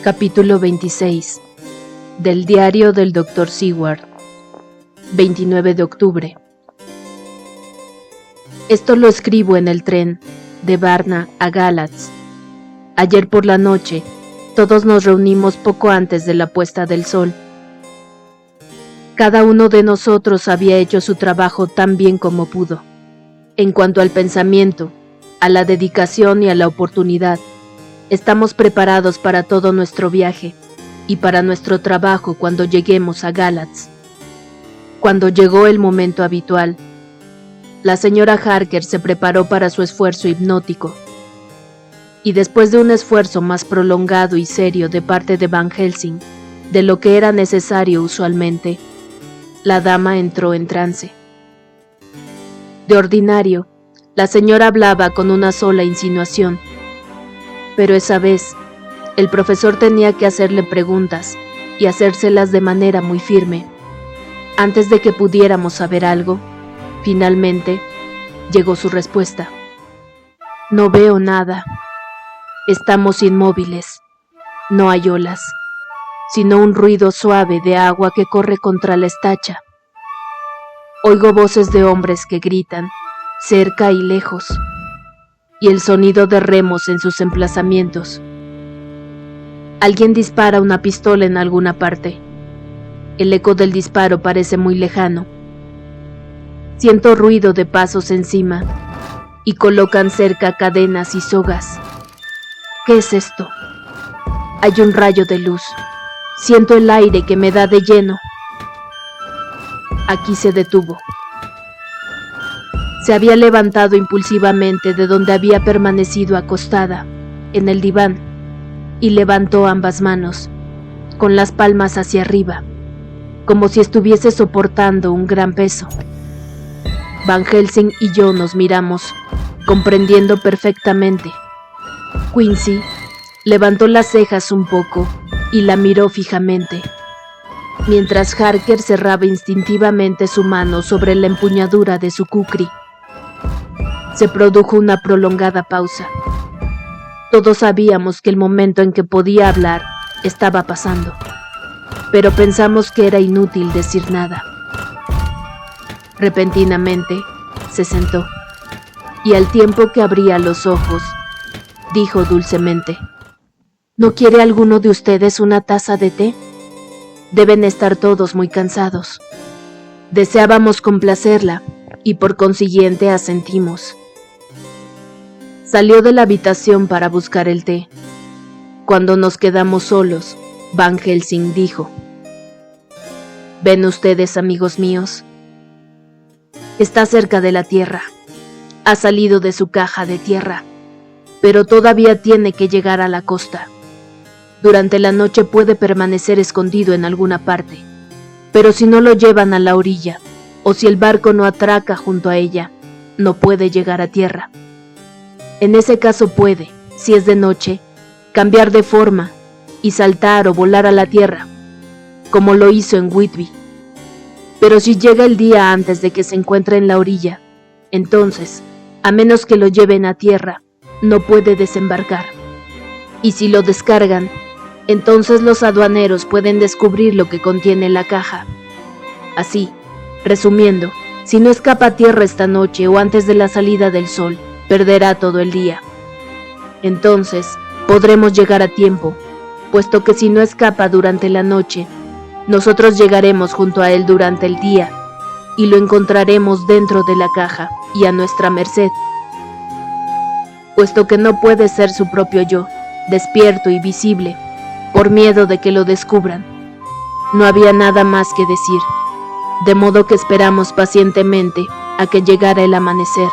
Capítulo 26 del diario del Dr. Seward, 29 de octubre. Esto lo escribo en el tren de Varna a Galatz. Ayer por la noche, todos nos reunimos poco antes de la puesta del sol. Cada uno de nosotros había hecho su trabajo tan bien como pudo. En cuanto al pensamiento, a la dedicación y a la oportunidad, estamos preparados para todo nuestro viaje y para nuestro trabajo cuando lleguemos a Galatz. Cuando llegó el momento habitual, la señora Harker se preparó para su esfuerzo hipnótico. Y después de un esfuerzo más prolongado y serio de parte de Van Helsing, de lo que era necesario usualmente, la dama entró en trance. De ordinario, la señora hablaba con una sola insinuación, pero esa vez, el profesor tenía que hacerle preguntas y hacérselas de manera muy firme. Antes de que pudiéramos saber algo, finalmente, llegó su respuesta. No veo nada. Estamos inmóviles. No hay olas, sino un ruido suave de agua que corre contra la estacha. Oigo voces de hombres que gritan, cerca y lejos, y el sonido de remos en sus emplazamientos. Alguien dispara una pistola en alguna parte. El eco del disparo parece muy lejano. Siento ruido de pasos encima, y colocan cerca cadenas y sogas. ¿Qué es esto? Hay un rayo de luz. Siento el aire que me da de lleno. Aquí se detuvo. Se había levantado impulsivamente de donde había permanecido acostada, en el diván, y levantó ambas manos, con las palmas hacia arriba, como si estuviese soportando un gran peso. Van Helsing y yo nos miramos, comprendiendo perfectamente. Quincy levantó las cejas un poco y la miró fijamente, mientras Harker cerraba instintivamente su mano sobre la empuñadura de su kukri. Se produjo una prolongada pausa. Todos sabíamos que el momento en que podía hablar estaba pasando, pero pensamos que era inútil decir nada. Repentinamente, se sentó, y al tiempo que abría los ojos, dijo dulcemente: ¿No quiere alguno de ustedes una taza de té? Deben estar todos muy cansados. Deseábamos complacerla, y por consiguiente asentimos. Salió de la habitación para buscar el té. Cuando nos quedamos solos, Van Helsing dijo: ¿Ven ustedes, amigos míos? Está cerca de la tierra. Ha salido de su caja de tierra, pero todavía tiene que llegar a la costa. Durante la noche puede permanecer escondido en alguna parte, pero si no lo llevan a la orilla, o si el barco no atraca junto a ella, no puede llegar a tierra. En ese caso puede, si es de noche, cambiar de forma y saltar o volar a la tierra, como lo hizo en Whitby. Pero si llega el día antes de que se encuentre en la orilla, entonces, a menos que lo lleven a tierra, no puede desembarcar. Y si lo descargan, entonces los aduaneros pueden descubrir lo que contiene la caja. Así, resumiendo, si no escapa a tierra esta noche o antes de la salida del sol, perderá todo el día. Entonces, podremos llegar a tiempo, puesto que si no escapa durante la noche, nosotros llegaremos junto a él durante el día, y lo encontraremos dentro de la caja y a nuestra merced. Puesto que no puede ser su propio yo, despierto y visible, por miedo de que lo descubran, no había nada más que decir, de modo que esperamos pacientemente a que llegara el amanecer,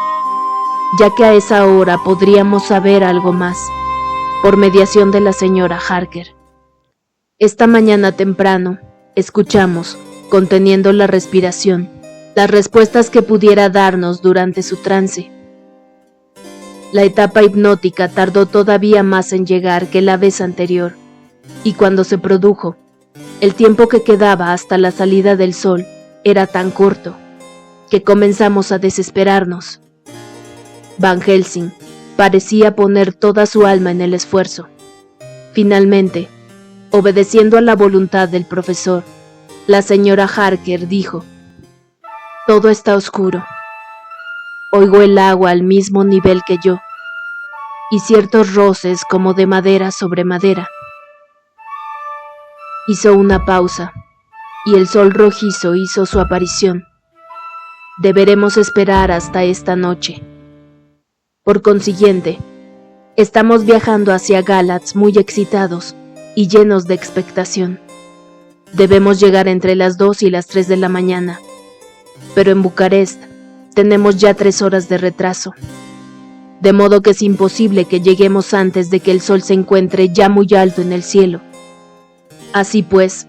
ya que a esa hora podríamos saber algo más, por mediación de la señora Harker. Esta mañana temprano, escuchamos, conteniendo la respiración, las respuestas que pudiera darnos durante su trance. La etapa hipnótica tardó todavía más en llegar que la vez anterior, y cuando se produjo, el tiempo que quedaba hasta la salida del sol era tan corto, que comenzamos a desesperarnos. Van Helsing parecía poner toda su alma en el esfuerzo. Finalmente, Obedeciendo a la voluntad del profesor, la señora Harker dijo: «Todo está oscuro. Oigo el agua al mismo nivel que yo, y ciertos roces como de madera sobre madera». Hizo una pausa, y el sol rojizo hizo su aparición. Deberemos esperar hasta esta noche. Por consiguiente, estamos viajando hacia Galatz muy excitados y llenos de expectación. Debemos llegar entre las 2 y las 3 de la mañana, pero en Bucarest tenemos ya 3 horas de retraso, de modo que es imposible que lleguemos antes de que el sol se encuentre ya muy alto en el cielo. Así pues,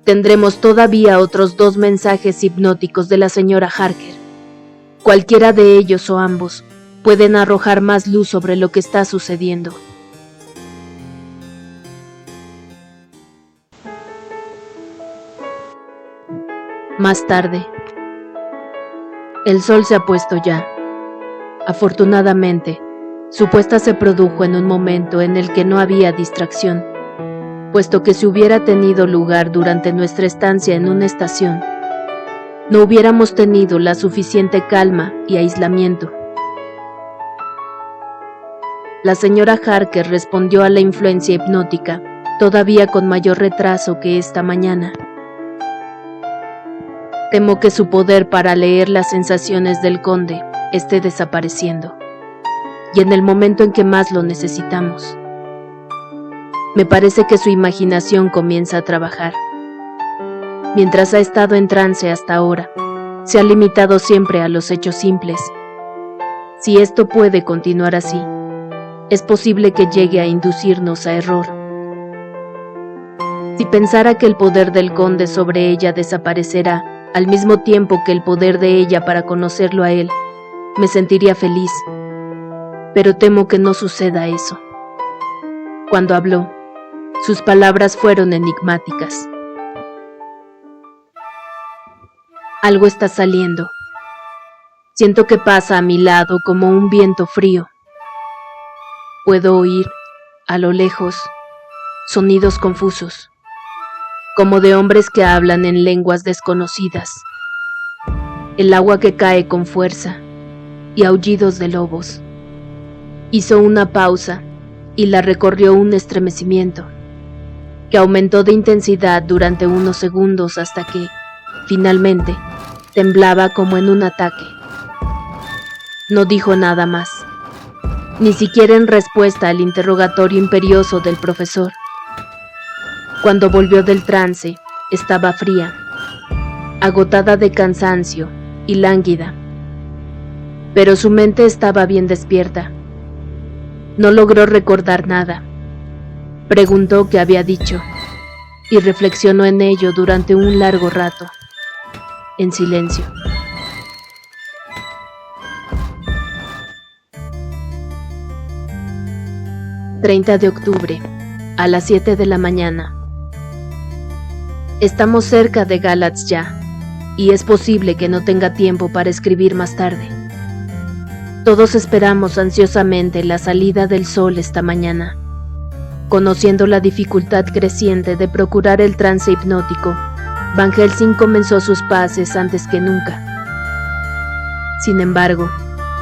tendremos todavía otros 2 mensajes hipnóticos de la señora Harker. Cualquiera de ellos o ambos pueden arrojar más luz sobre lo que está sucediendo. Más tarde, el sol se ha puesto ya. Afortunadamente, su puesta se produjo en un momento en el que no había distracción, puesto que si hubiera tenido lugar durante nuestra estancia en una estación, no hubiéramos tenido la suficiente calma y aislamiento. La señora Harker respondió a la influencia hipnótica todavía con mayor retraso que esta mañana. Temo que su poder para leer las sensaciones del conde esté desapareciendo, y en el momento en que más lo necesitamos. Me parece que su imaginación comienza a trabajar. Mientras ha estado en trance hasta ahora, se ha limitado siempre a los hechos simples. Si esto puede continuar así, es posible que llegue a inducirnos a error. Si pensara que el poder del conde sobre ella desaparecerá al mismo tiempo que el poder de ella para conocerlo a él, me sentiría feliz, pero temo que no suceda eso. Cuando habló, sus palabras fueron enigmáticas. Algo está saliendo. Siento que pasa a mi lado como un viento frío. Puedo oír, a lo lejos, sonidos confusos, como de hombres que hablan en lenguas desconocidas. El agua que cae con fuerza y aullidos de lobos. Hizo una pausa y la recorrió un estremecimiento, que aumentó de intensidad durante unos segundos hasta que, finalmente, temblaba como en un ataque. No dijo nada más, ni siquiera en respuesta al interrogatorio imperioso del profesor. Cuando volvió del trance, estaba fría, agotada de cansancio y lánguida, pero su mente estaba bien despierta. No logró recordar nada. Preguntó qué había dicho y reflexionó en ello durante un largo rato, en silencio. «30 de octubre, a las 7 de la mañana. Estamos cerca de Galatz ya, y es posible que no tenga tiempo para escribir más tarde. Todos esperamos ansiosamente la salida del sol esta mañana. Conociendo la dificultad creciente de procurar el trance hipnótico, Van Helsing comenzó sus pases antes que nunca. Sin embargo,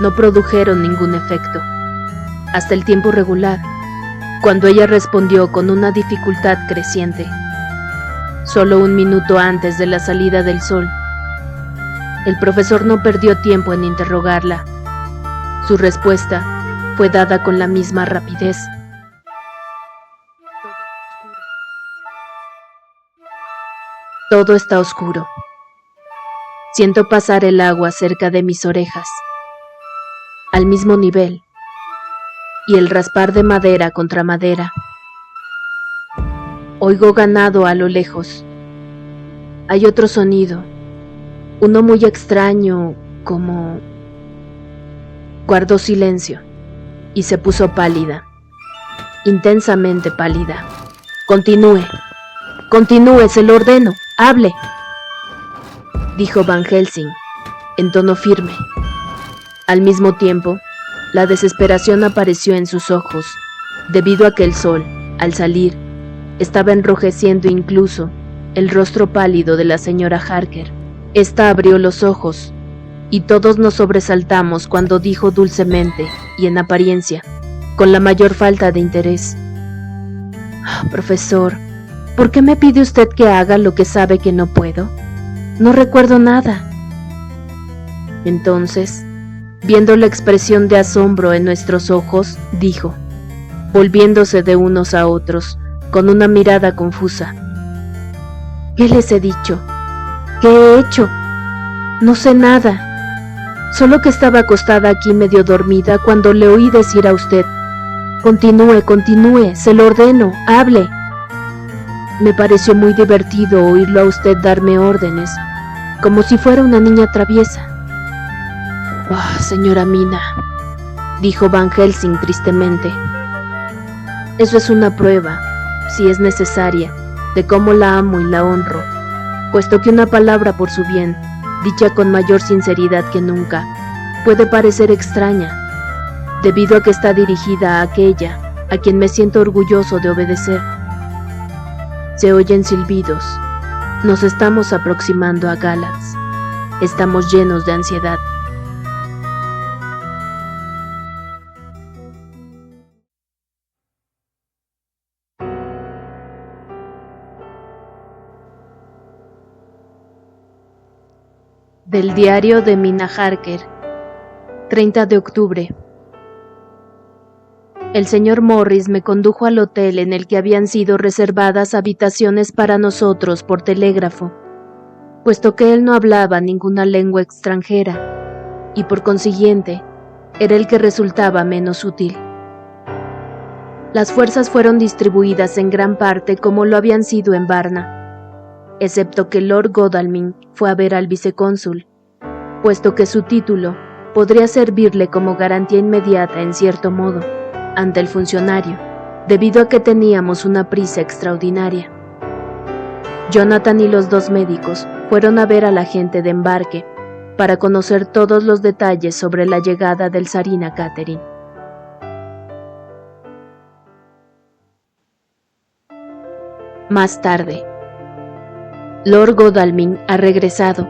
no produjeron ningún efecto, hasta el tiempo regular, cuando ella respondió con una dificultad creciente. Solo un minuto antes de la salida del sol. El profesor no perdió tiempo en interrogarla. Su respuesta fue dada con la misma rapidez. Todo está oscuro. Siento pasar el agua cerca de mis orejas, al mismo nivel, y el raspar de madera contra madera. Oigo ganado a lo lejos. Hay otro sonido, uno muy extraño, como... Guardó silencio y se puso pálida, intensamente pálida. Continúe, se lo ordeno, hable, dijo Van Helsing, en tono firme. Al mismo tiempo, la desesperación apareció en sus ojos, debido a que el sol, al salir, Estaba enrojeciendo incluso el rostro pálido de la señora Harker. Esta abrió los ojos, y todos nos sobresaltamos cuando dijo dulcemente, y en apariencia, con la mayor falta de interés: «Profesor, ¿por qué me pide usted que haga lo que sabe que no puedo? No recuerdo nada». Entonces, viendo la expresión de asombro en nuestros ojos, dijo, volviéndose de unos a otros, con una mirada confusa: «¿Qué les he dicho? ¿Qué he hecho? No sé nada. Solo que estaba acostada aquí medio dormida cuando le oí decir a usted: continúe, se lo ordeno, hable». Me pareció muy divertido oírlo a usted darme órdenes, como si fuera una niña traviesa. «Ah, señora Mina», dijo Van Helsing tristemente, «eso es una prueba, si es necesaria, de cómo la amo y la honro, puesto que una palabra por su bien, dicha con mayor sinceridad que nunca, puede parecer extraña, debido a que está dirigida a aquella a quien me siento orgulloso de obedecer». Se oyen silbidos. Nos estamos aproximando a Galatz. Estamos llenos de ansiedad. Del diario de Mina Harker, 30 de octubre. El señor Morris me condujo al hotel en el que habían sido reservadas habitaciones para nosotros por telégrafo, puesto que él no hablaba ninguna lengua extranjera, y por consiguiente, era el que resultaba menos útil. Las fuerzas fueron distribuidas en gran parte como lo habían sido en Varna, excepto que Lord Godalming fue a ver al vicecónsul, puesto que su título podría servirle como garantía inmediata en cierto modo ante el funcionario, debido a que teníamos una prisa extraordinaria. Jonathan y los dos médicos fueron a ver al agente de embarque para conocer todos los detalles sobre la llegada del Tsarina Catherine. Más tarde. Lord Godalming ha regresado.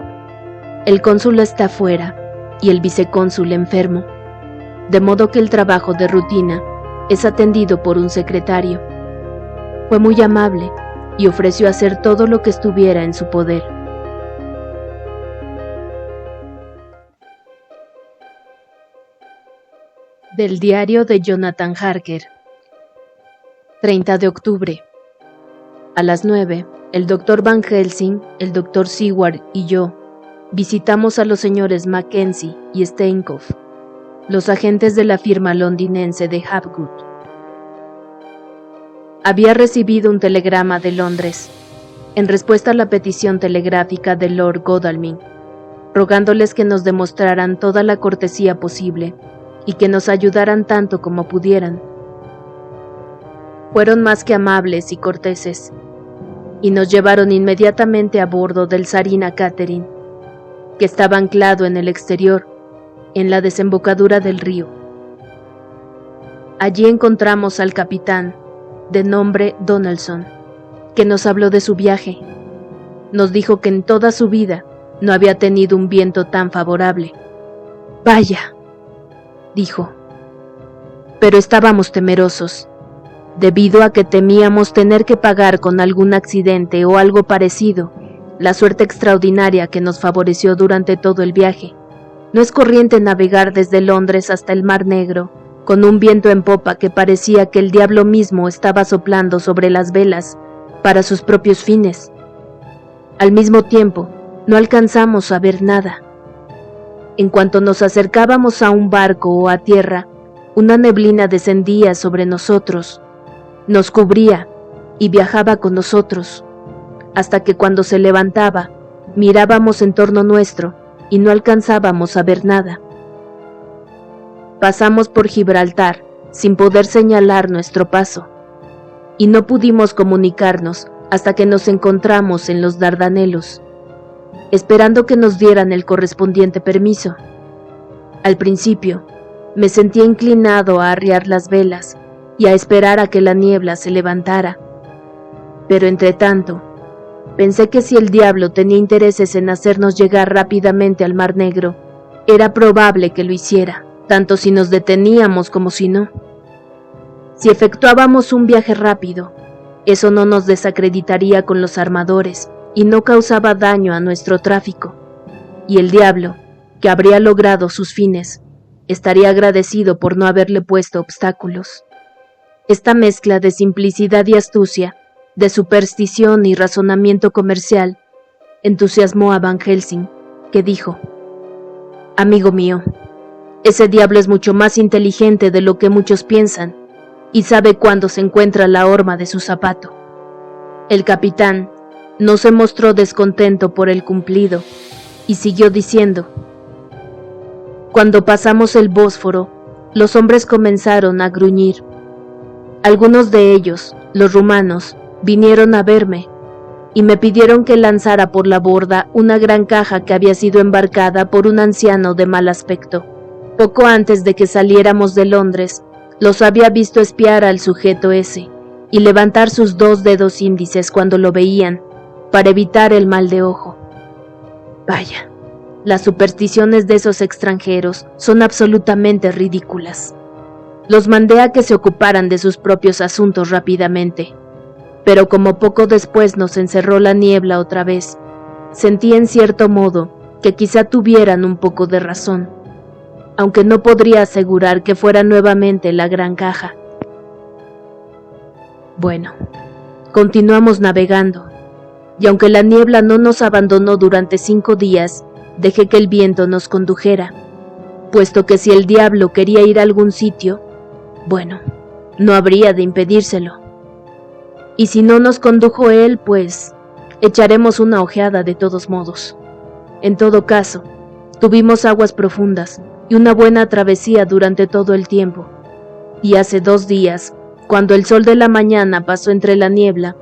El cónsul está fuera y el vicecónsul enfermo, de modo que el trabajo de rutina es atendido por un secretario. Fue muy amable y ofreció hacer todo lo que estuviera en su poder. Del diario de Jonathan Harker, 30 de octubre. A las 9, el Dr. Van Helsing, el Dr. Seward y yo visitamos a los señores Mackenzie y Steinkopf, los agentes de la firma londinense de Hapgood. Había recibido un telegrama de Londres, en respuesta a la petición telegráfica de Lord Godalming, rogándoles que nos demostraran toda la cortesía posible y que nos ayudaran tanto como pudieran. Fueron más que amables y corteses, y nos llevaron inmediatamente a bordo del Tsarina Catherine, que estaba anclado en el exterior, en la desembocadura del río. Allí encontramos al capitán, de nombre Donaldson, que nos habló de su viaje. Nos dijo que en toda su vida no había tenido un viento tan favorable. «Vaya», dijo, «pero estábamos temerosos, debido a que temíamos tener que pagar con algún accidente o algo parecido la suerte extraordinaria que nos favoreció durante todo el viaje. No es corriente navegar desde Londres hasta el Mar Negro, con un viento en popa que parecía que el diablo mismo estaba soplando sobre las velas para sus propios fines. Al mismo tiempo, no alcanzamos a ver nada. En cuanto nos acercábamos a un barco o a tierra, una neblina descendía sobre nosotros, nos cubría y viajaba con nosotros, hasta que cuando se levantaba, mirábamos en torno nuestro y no alcanzábamos a ver nada. Pasamos por Gibraltar sin poder señalar nuestro paso, y no pudimos comunicarnos hasta que nos encontramos en los Dardanelos, esperando que nos dieran el correspondiente permiso. Al principio, me sentía inclinado a arriar las velas y a esperar a que la niebla se levantara, Pero entretanto, pensé que si el diablo tenía intereses en hacernos llegar rápidamente al Mar Negro, era probable que lo hiciera, tanto si nos deteníamos como si no. Si efectuábamos un viaje rápido, eso no nos desacreditaría con los armadores y no causaba daño a nuestro tráfico. Y el diablo, que habría logrado sus fines, estaría agradecido por no haberle puesto obstáculos. Esta mezcla de simplicidad y astucia, de superstición y razonamiento comercial, entusiasmó a Van Helsing, que dijo: «Amigo mío, ese diablo es mucho más inteligente de lo que muchos piensan, y sabe cuándo se encuentra la horma de su zapato». El capitán no se mostró descontento por el cumplido, y siguió diciendo: «Cuando pasamos el Bósforo, los hombres comenzaron a gruñir. Algunos de ellos, los rumanos, vinieron a verme, y me pidieron que lanzara por la borda una gran caja que había sido embarcada por un anciano de mal aspecto. Poco antes de que saliéramos de Londres, los había visto espiar al sujeto ese, y levantar sus 2 dedos índices cuando lo veían, para evitar el mal de ojo. Vaya, las supersticiones de esos extranjeros son absolutamente ridículas. Los mandé a que se ocuparan de sus propios asuntos rápidamente, pero como poco después nos encerró la niebla otra vez, sentí en cierto modo que quizá tuvieran un poco de razón, aunque no podría asegurar que fuera nuevamente la gran caja. Bueno, continuamos navegando, y aunque la niebla no nos abandonó durante 5 días, dejé que el viento nos condujera, puesto que si el diablo quería ir a algún sitio, bueno, no habría de impedírselo. Y si no nos condujo él, pues echaremos una ojeada de todos modos. En todo caso, tuvimos aguas profundas y una buena travesía durante todo el tiempo. Y hace 2 días, cuando el sol de la mañana pasó entre la niebla,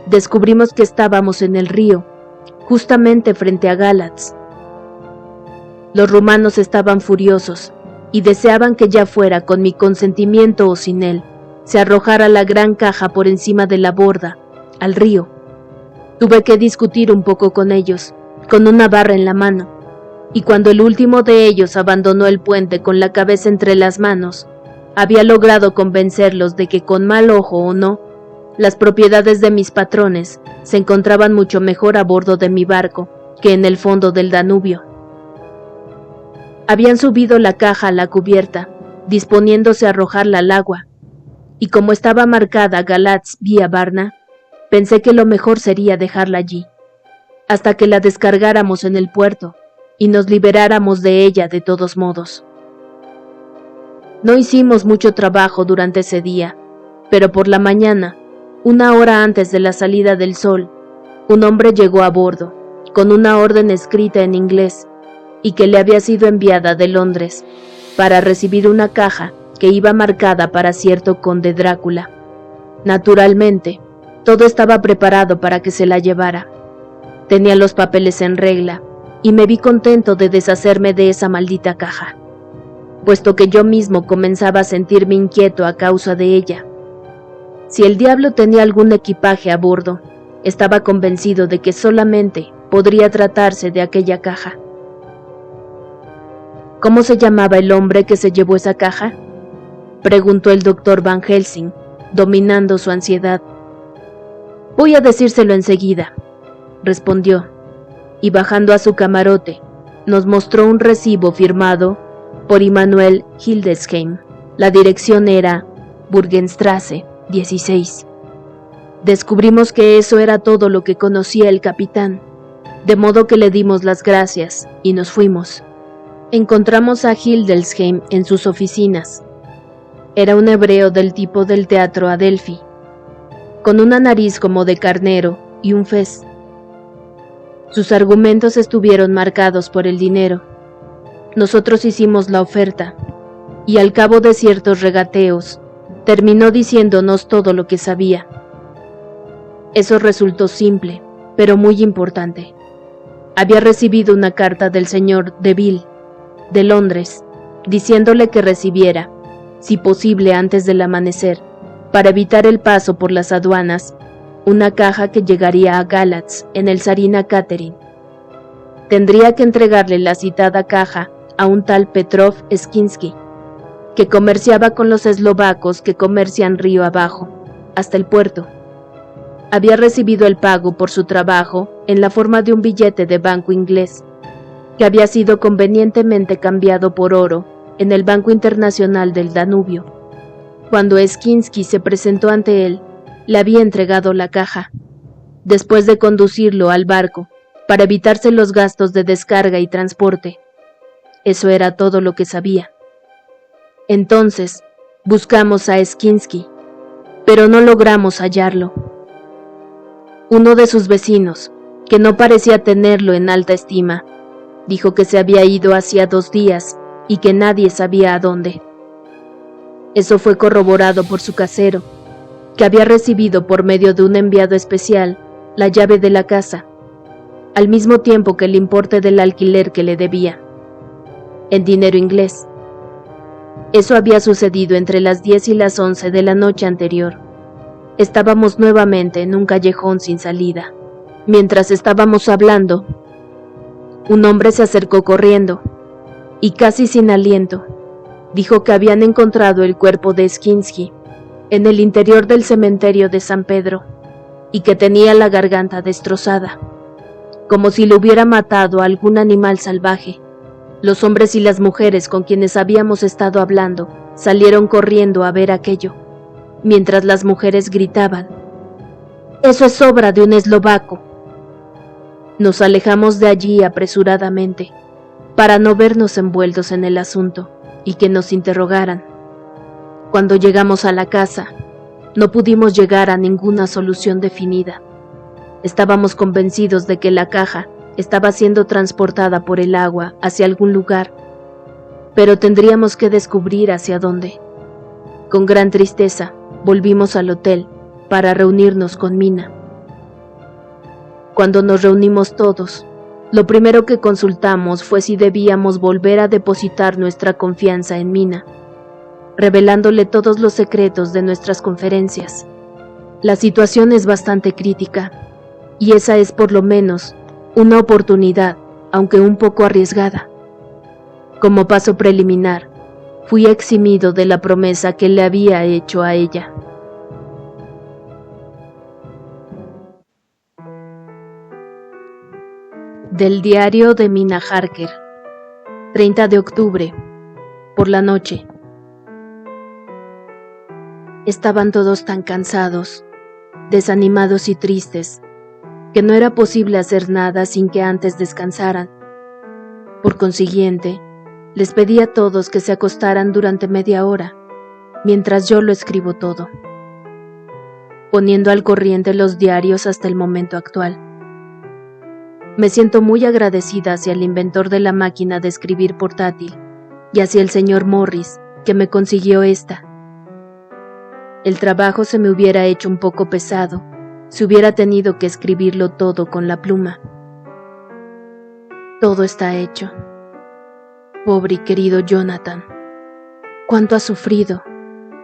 descubrimos que estábamos en el río, justamente frente a Galatz. Los rumanos estaban furiosos y deseaban que ya fuera con mi consentimiento o sin él, se arrojara la gran caja por encima de la borda, al río. Tuve que discutir un poco con ellos, con una barra en la mano, y cuando el último de ellos abandonó el puente con la cabeza entre las manos, había logrado convencerlos de que con mal ojo o no, las propiedades de mis patrones se encontraban mucho mejor a bordo de mi barco que en el fondo del Danubio. Habían subido la caja a la cubierta, disponiéndose a arrojarla al agua, y como estaba marcada Galatz vía Varna, pensé que lo mejor sería dejarla allí, hasta que la descargáramos en el puerto y nos liberáramos de ella de todos modos. No hicimos mucho trabajo durante ese día, pero por la mañana, 1 hora antes de la salida del sol, un hombre llegó a bordo, con una orden escrita en inglés, y que le había sido enviada de Londres, para recibir una caja que iba marcada para cierto conde Drácula. Naturalmente, todo estaba preparado para que se la llevara. Tenía los papeles en regla, y me vi contento de deshacerme de esa maldita caja, puesto que yo mismo comenzaba a sentirme inquieto a causa de ella. Si el diablo tenía algún equipaje a bordo, estaba convencido de que solamente podría tratarse de aquella caja. ¿Cómo se llamaba el hombre que se llevó esa caja?, preguntó el doctor Van Helsing, dominando su ansiedad. «Voy a decírselo enseguida», respondió, y bajando a su camarote, nos mostró un recibo firmado por Immanuel Hildesheim. La dirección era Burgenstrasse 16. Descubrimos que eso era todo lo que conocía el capitán, de modo que le dimos las gracias y nos fuimos. Encontramos a Hildesheim en sus oficinas. Era un hebreo del tipo del teatro Adelphi, con una nariz como de carnero y un fez. Sus argumentos estuvieron marcados por el dinero. Nosotros hicimos la oferta, y al cabo de ciertos regateos, terminó diciéndonos todo lo que sabía. Eso resultó simple, pero muy importante. Había recibido una carta del señor Deville, de Londres, diciéndole que recibiera, si posible antes del amanecer, para evitar el paso por las aduanas, una caja que llegaría a Galatz en el Tsarina Catherine. Tendría que entregarle la citada caja a un tal Petrov Skinsky, que comerciaba con los eslovacos que comercian río abajo, hasta el puerto. Había recibido el pago por su trabajo en la forma de un billete de banco inglés, que había sido convenientemente cambiado por oro en el Banco Internacional del Danubio. Cuando Skinsky se presentó ante él, le había entregado la caja, después de conducirlo al barco, para evitarse los gastos de descarga y transporte. Eso era todo lo que sabía. Entonces, buscamos a Skinsky, pero no logramos hallarlo. Uno de sus vecinos, que no parecía tenerlo en alta estima, dijo que se había ido hacía 2 días y que nadie sabía a dónde. Eso fue corroborado por su casero, que había recibido por medio de un enviado especial la llave de la casa, al mismo tiempo que el importe del alquiler que le debía, en dinero inglés. Eso había sucedido entre las 10 y las 11 de la noche anterior. Estábamos nuevamente en un callejón sin salida. Mientras estábamos hablando, un hombre se acercó corriendo, y casi sin aliento, dijo que habían encontrado el cuerpo de Skinsky en el interior del cementerio de San Pedro, y que tenía la garganta destrozada, como si lo hubiera matado algún animal salvaje. Los hombres y las mujeres con quienes habíamos estado hablando salieron corriendo a ver aquello, mientras las mujeres gritaban: «¡Eso es obra de un eslovaco!». Nos alejamos de allí apresuradamente, para no vernos envueltos en el asunto y que nos interrogaran. Cuando llegamos a la casa, no pudimos llegar a ninguna solución definida. Estábamos convencidos de que la caja estaba siendo transportada por el agua hacia algún lugar, pero tendríamos que descubrir hacia dónde. Con gran tristeza, volvimos al hotel para reunirnos con Mina. Cuando nos reunimos todos, lo primero que consultamos fue si debíamos volver a depositar nuestra confianza en Mina, revelándole todos los secretos de nuestras conferencias. La situación es bastante crítica, y esa es por lo menos una oportunidad, aunque un poco arriesgada. Como paso preliminar, fui eximido de la promesa que le había hecho a ella. Del diario de Mina Harker, 30 de octubre, por la noche. Estaban todos tan cansados, desanimados y tristes, que no era posible hacer nada sin que antes descansaran. Por consiguiente, les pedí a todos que se acostaran durante media hora, mientras yo lo escribo todo, poniendo al corriente los diarios hasta el momento actual. Me siento muy agradecida hacia el inventor de la máquina de escribir portátil y hacia el señor Morris, que me consiguió esta. El trabajo se me hubiera hecho un poco pesado si hubiera tenido que escribirlo todo con la pluma. Todo está hecho. Pobre y querido Jonathan, cuánto ha sufrido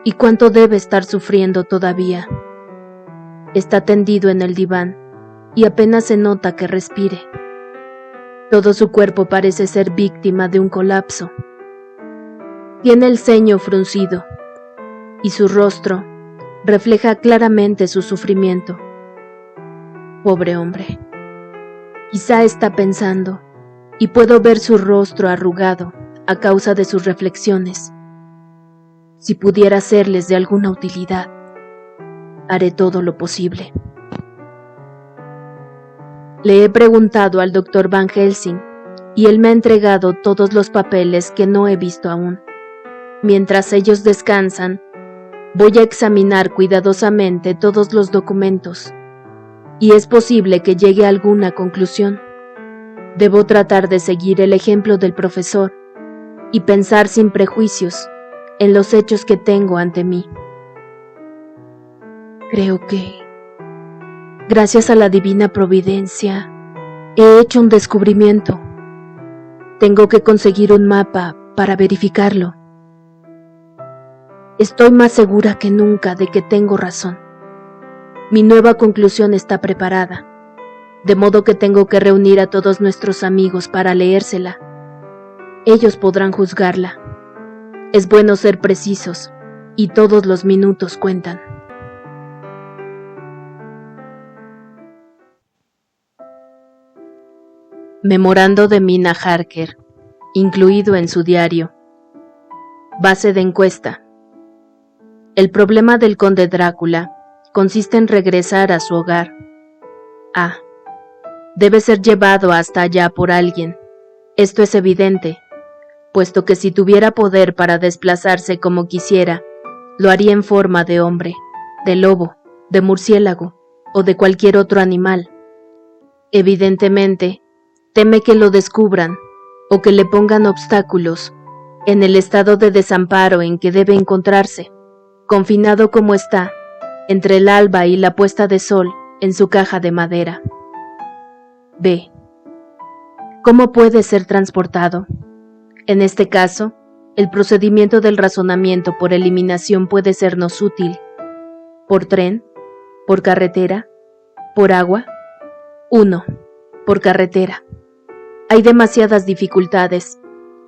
y cuánto debe estar sufriendo todavía. Está tendido en el diván y apenas se nota que respire. Todo su cuerpo parece ser víctima de un colapso. Tiene el ceño fruncido y su rostro refleja claramente su sufrimiento. Pobre hombre. Quizá está pensando, y puedo ver su rostro arrugado a causa de sus reflexiones. Si pudiera serles de alguna utilidad, haré todo lo posible. Le he preguntado al Dr. Van Helsing y él me ha entregado todos los papeles que no he visto aún. Mientras ellos descansan, voy a examinar cuidadosamente todos los documentos y es posible que llegue a alguna conclusión. Debo tratar de seguir el ejemplo del profesor y pensar sin prejuicios en los hechos que tengo ante mí. Creo que, gracias a la divina providencia, he hecho un descubrimiento. Tengo que conseguir un mapa para verificarlo. Estoy más segura que nunca de que tengo razón. Mi nueva conclusión está preparada, de modo que tengo que reunir a todos nuestros amigos para leérsela. Ellos podrán juzgarla. Es bueno ser precisos, y todos los minutos cuentan. Memorando de Mina Harker, incluido en su diario. Base de encuesta. El problema del conde Drácula consiste en regresar a su hogar. A. Debe ser llevado hasta allá por alguien. Esto es evidente, puesto que si tuviera poder para desplazarse como quisiera, lo haría en forma de hombre, de lobo, de murciélago o de cualquier otro animal. Evidentemente, teme que lo descubran o que le pongan obstáculos en el estado de desamparo en que debe encontrarse, confinado como está, entre el alba y la puesta de sol en su caja de madera. B. ¿Cómo puede ser transportado? En este caso, el procedimiento del razonamiento por eliminación puede sernos útil. ¿Por tren? ¿Por carretera? ¿Por agua? 1. Por carretera. Hay demasiadas dificultades,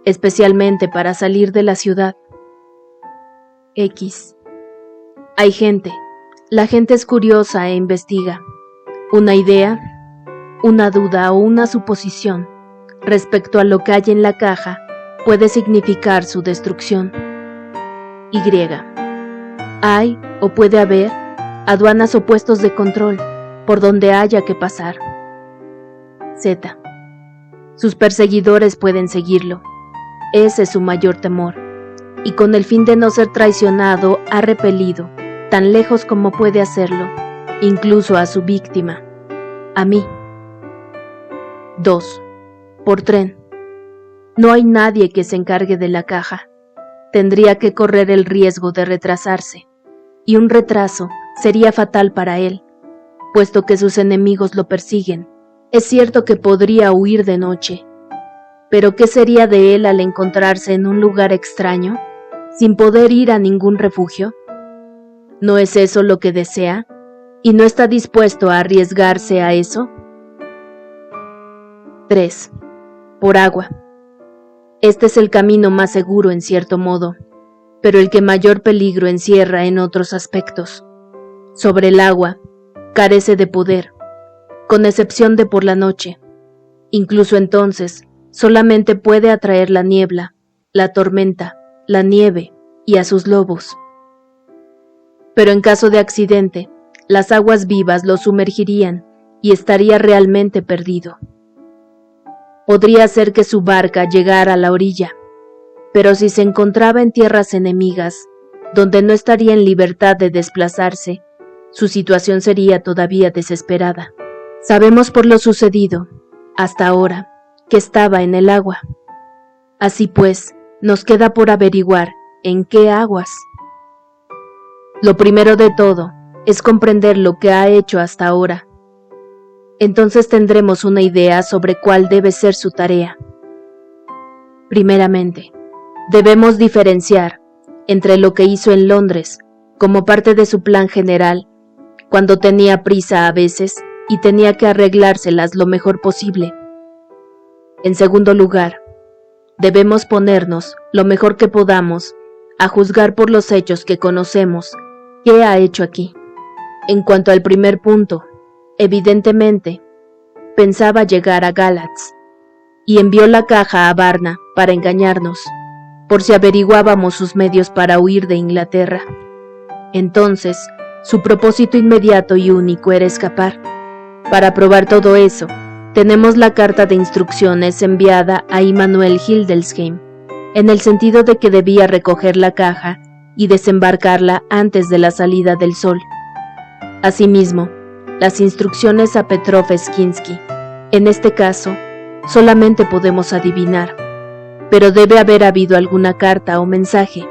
especialmente para salir de la ciudad. X. Hay gente. La gente es curiosa e investiga. Una idea, una duda o una suposición respecto a lo que hay en la caja puede significar su destrucción. Y. Hay o puede haber aduanas o puestos de control por donde haya que pasar. Z. Sus perseguidores pueden seguirlo. Ese es su mayor temor, y con el fin de no ser traicionado ha repelido, tan lejos como puede hacerlo, incluso a su víctima, a mí. 2. Por tren. No hay nadie que se encargue de la caja. Tendría que correr el riesgo de retrasarse, y un retraso sería fatal para él, puesto que sus enemigos lo persiguen. Es cierto que podría huir de noche, pero ¿qué sería de él al encontrarse en un lugar extraño, sin poder ir a ningún refugio? ¿No es eso lo que desea? ¿Y no está dispuesto a arriesgarse a eso? 3. Por agua. Este es el camino más seguro en cierto modo, pero el que mayor peligro encierra en otros aspectos. Sobre el agua, carece de poder, con excepción de por la noche. Incluso entonces, solamente puede atraer la niebla, la tormenta, la nieve y a sus lobos. Pero en caso de accidente, las aguas vivas lo sumergirían y estaría realmente perdido. Podría hacer que su barca llegara a la orilla, pero si se encontraba en tierras enemigas, donde no estaría en libertad de desplazarse, su situación sería todavía desesperada. Sabemos por lo sucedido, hasta ahora, que estaba en el agua. Así pues, nos queda por averiguar en qué aguas. Lo primero de todo es comprender lo que ha hecho hasta ahora. Entonces tendremos una idea sobre cuál debe ser su tarea. Primeramente, debemos diferenciar entre lo que hizo en Londres como parte de su plan general, cuando tenía prisa a veces y tenía que arreglárselas lo mejor posible. En segundo lugar, debemos ponernos lo mejor que podamos a juzgar por los hechos que conocemos qué ha hecho aquí. En cuanto al primer punto, evidentemente, pensaba llegar a Galatz y envió la caja a Varna para engañarnos, por si averiguábamos sus medios para huir de Inglaterra. Entonces, su propósito inmediato y único era escapar. Para probar todo eso, tenemos la carta de instrucciones enviada a Immanuel Hildesheim, en el sentido de que debía recoger la caja y desembarcarla antes de la salida del sol. Asimismo, las instrucciones a Petrov Skinsky. En este caso, solamente podemos adivinar, pero debe haber habido alguna carta o mensaje,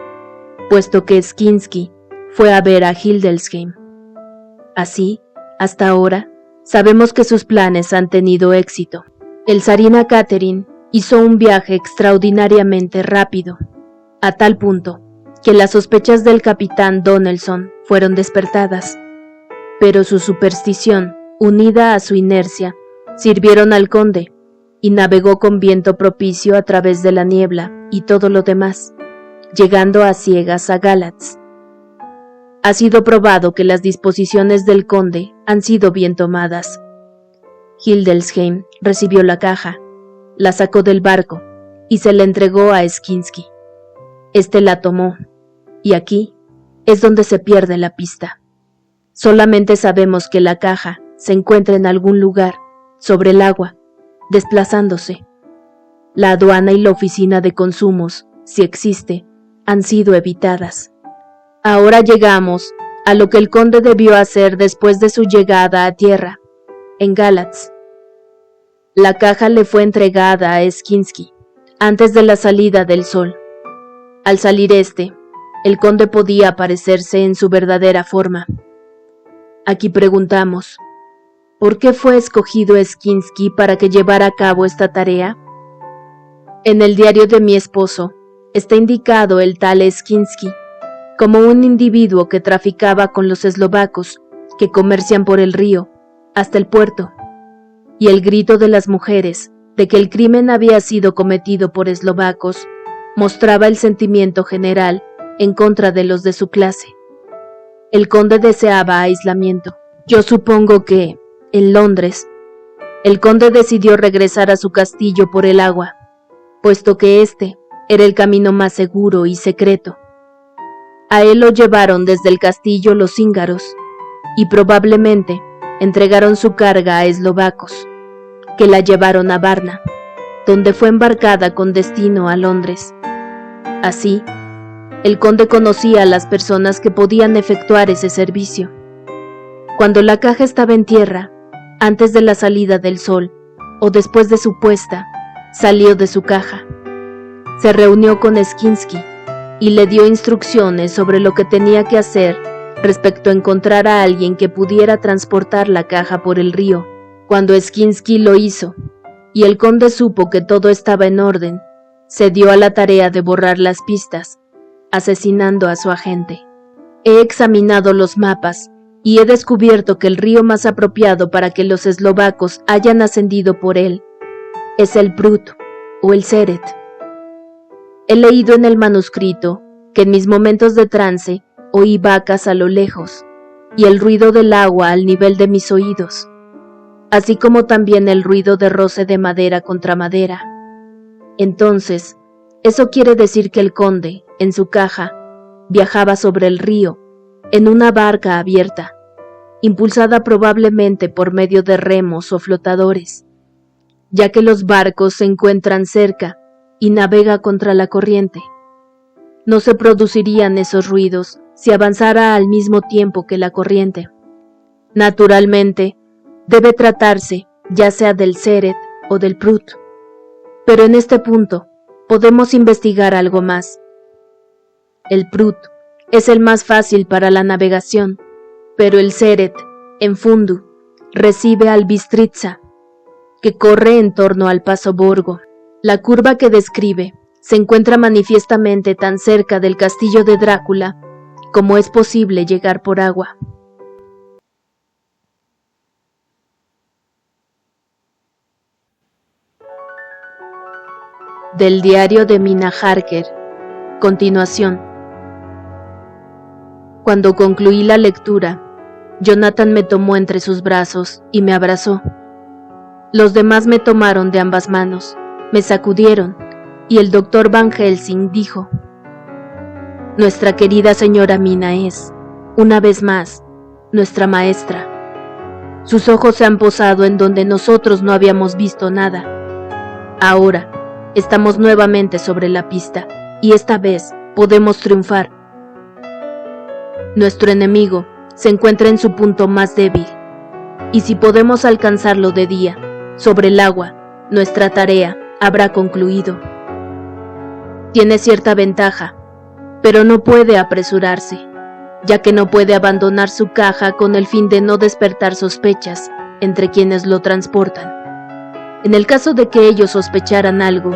puesto que Skinsky fue a ver a Hildesheim. Así, hasta ahora, sabemos que sus planes han tenido éxito. El Tsarina Catherine hizo un viaje extraordinariamente rápido, a tal punto que las sospechas del capitán Donelson fueron despertadas. Pero su superstición, unida a su inercia, sirvieron al conde, y navegó con viento propicio a través de la niebla y todo lo demás, llegando a ciegas a Galatz. Ha sido probado que las disposiciones del conde han sido bien tomadas. Hildesheim recibió la caja, la sacó del barco y se la entregó a Skinsky. Este la tomó, y aquí es donde se pierde la pista. Solamente sabemos que la caja se encuentra en algún lugar, sobre el agua, desplazándose. La aduana y la oficina de consumos, si existe, han sido evitadas. Ahora llegamos a lo que el conde debió hacer después de su llegada a tierra, en Galatz. La caja le fue entregada a Skinsky antes de la salida del sol. Al salir el conde podía aparecerse en su verdadera forma. Aquí preguntamos, ¿por qué fue escogido Skinsky para que llevara a cabo esta tarea? En el diario de mi esposo está indicado el tal Skinsky como un individuo que traficaba con los eslovacos que comercian por el río hasta el puerto, y el grito de las mujeres de que el crimen había sido cometido por eslovacos mostraba el sentimiento general en contra de los de su clase. El conde deseaba aislamiento. Yo supongo que, en Londres, el conde decidió regresar a su castillo por el agua, puesto que este era el camino más seguro y secreto. A él lo llevaron desde el castillo los húngaros, y probablemente entregaron su carga a eslovacos, que la llevaron a Varna, donde fue embarcada con destino a Londres. Así, el conde conocía a las personas que podían efectuar ese servicio. Cuando la caja estaba en tierra, antes de la salida del sol, o después de su puesta, salió de su caja. Se reunió con Skinsky y le dio instrucciones sobre lo que tenía que hacer respecto a encontrar a alguien que pudiera transportar la caja por el río. Cuando Skinsky lo hizo, y el conde supo que todo estaba en orden, se dio a la tarea de borrar las pistas, asesinando a su agente. He examinado los mapas y he descubierto que el río más apropiado para que los eslovacos hayan ascendido por él es el Prut o el Seret. He leído en el manuscrito que en mis momentos de trance oí vacas a lo lejos y el ruido del agua al nivel de mis oídos, así como también el ruido de roce de madera contra madera. Entonces, eso quiere decir que el conde, en su caja, viajaba sobre el río, en una barca abierta, impulsada probablemente por medio de remos o flotadores, ya que los barcos se encuentran cerca y navega contra la corriente. No se producirían esos ruidos si avanzara al mismo tiempo que la corriente. Naturalmente, debe tratarse ya sea del Seret o del Prut. Pero en este punto, podemos investigar algo más. El Prut es el más fácil para la navegación, pero el Seret, en Fundu, recibe al Bistritza, que corre en torno al paso Borgo. La curva que describe se encuentra manifiestamente tan cerca del castillo de Drácula como es posible llegar por agua. Del diario de Mina Harker. Continuación. Cuando concluí la lectura, Jonathan me tomó entre sus brazos y me abrazó. Los demás me tomaron de ambas manos, me sacudieron, y el doctor Van Helsing dijo: Nuestra querida señora Mina es, una vez más, nuestra maestra. Sus ojos se han posado en donde nosotros no habíamos visto nada. Ahora, estamos nuevamente sobre la pista, y esta vez podemos triunfar. Nuestro enemigo se encuentra en su punto más débil, y si podemos alcanzarlo de día, sobre el agua, nuestra tarea habrá concluido. Tiene cierta ventaja, pero no puede apresurarse, ya que no puede abandonar su caja con el fin de no despertar sospechas entre quienes lo transportan. En el caso de que ellos sospecharan algo,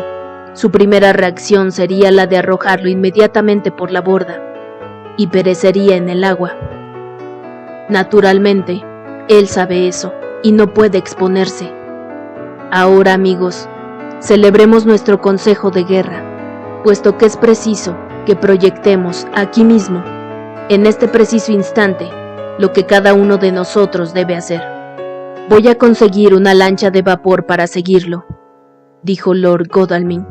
su primera reacción sería la de arrojarlo inmediatamente por la borda, y perecería en el agua. Naturalmente, él sabe eso y no puede exponerse. Ahora, amigos, celebremos nuestro consejo de guerra, puesto que es preciso que proyectemos aquí mismo, en este preciso instante, lo que cada uno de nosotros debe hacer. Voy a conseguir una lancha de vapor para seguirlo, dijo Lord Godalming,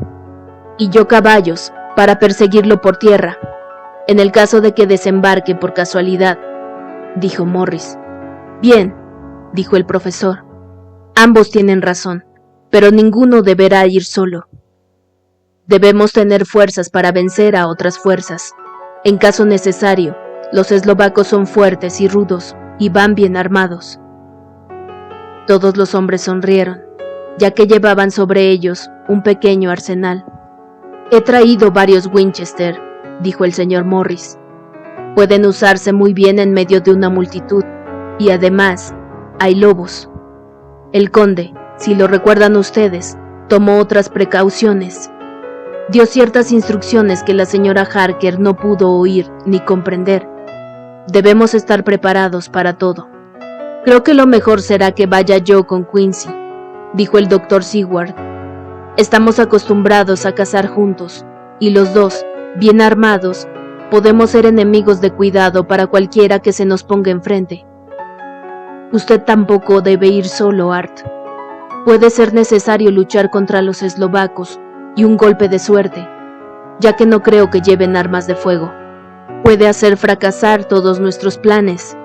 y yo caballos para perseguirlo por tierra, en el caso de que desembarque por casualidad, dijo Morris. Bien, dijo el profesor, ambos tienen razón, pero ninguno deberá ir solo. Debemos tener fuerzas para vencer a otras fuerzas. En caso necesario, los eslovacos son fuertes y rudos y van bien armados. Todos los hombres sonrieron, ya que llevaban sobre ellos un pequeño arsenal. He traído varios Winchester, dijo el señor Morris. Pueden usarse muy bien en medio de una multitud, y además, hay lobos. El conde, si lo recuerdan ustedes, tomó otras precauciones. Dio ciertas instrucciones que la señora Harker no pudo oír ni comprender. Debemos estar preparados para todo. Creo que lo mejor será que vaya yo con Quincy, dijo el doctor Seward. Estamos acostumbrados a cazar juntos, y los dos, bien armados, podemos ser enemigos de cuidado para cualquiera que se nos ponga enfrente. Usted tampoco debe ir solo, Art. Puede ser necesario luchar contra los eslovacos y un golpe de suerte, ya que no creo que lleven armas de fuego. Puede hacer fracasar todos nuestros planes.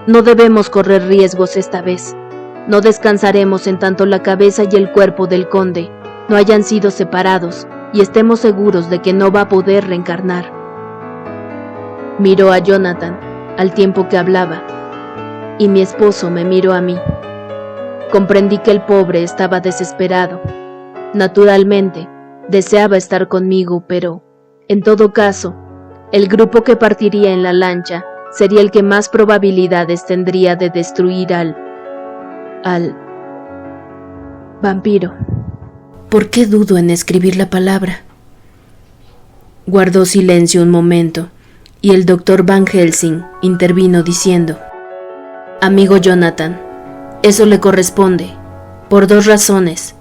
No debemos correr riesgos esta vez. No descansaremos en tanto la cabeza y el cuerpo del conde no hayan sido separados y estemos seguros de que no va a poder reencarnar. Miró a Jonathan al tiempo que hablaba, y mi esposo me miró a mí. Comprendí que el pobre estaba desesperado. Naturalmente, deseaba estar conmigo, pero, en todo caso, el grupo que partiría en la lancha sería el que más probabilidades tendría de destruir al vampiro. ¿Por qué dudo en escribir la palabra? Guardó silencio un momento, y el doctor Van Helsing intervino diciendo: Amigo Jonathan, eso le corresponde, por dos razones.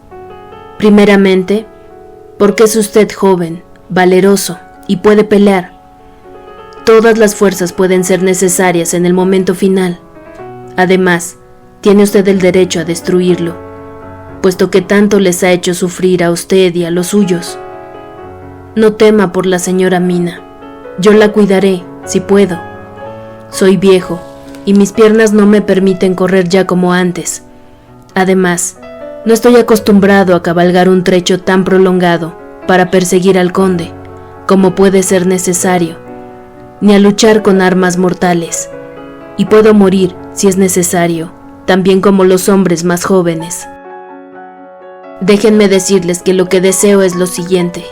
Primeramente, porque es usted joven, valeroso y puede pelear. Todas las fuerzas pueden ser necesarias en el momento final. Además, tiene usted el derecho a destruirlo, puesto que tanto les ha hecho sufrir a usted y a los suyos. No tema por la señora Mina. Yo la cuidaré, si puedo. Soy viejo, y mis piernas no me permiten correr ya como antes. Además, no estoy acostumbrado a cabalgar un trecho tan prolongado para perseguir al conde, como puede ser necesario, ni a luchar con armas mortales, y puedo morir, si es necesario, también como los hombres más jóvenes. Déjenme decirles que lo que deseo es lo siguiente.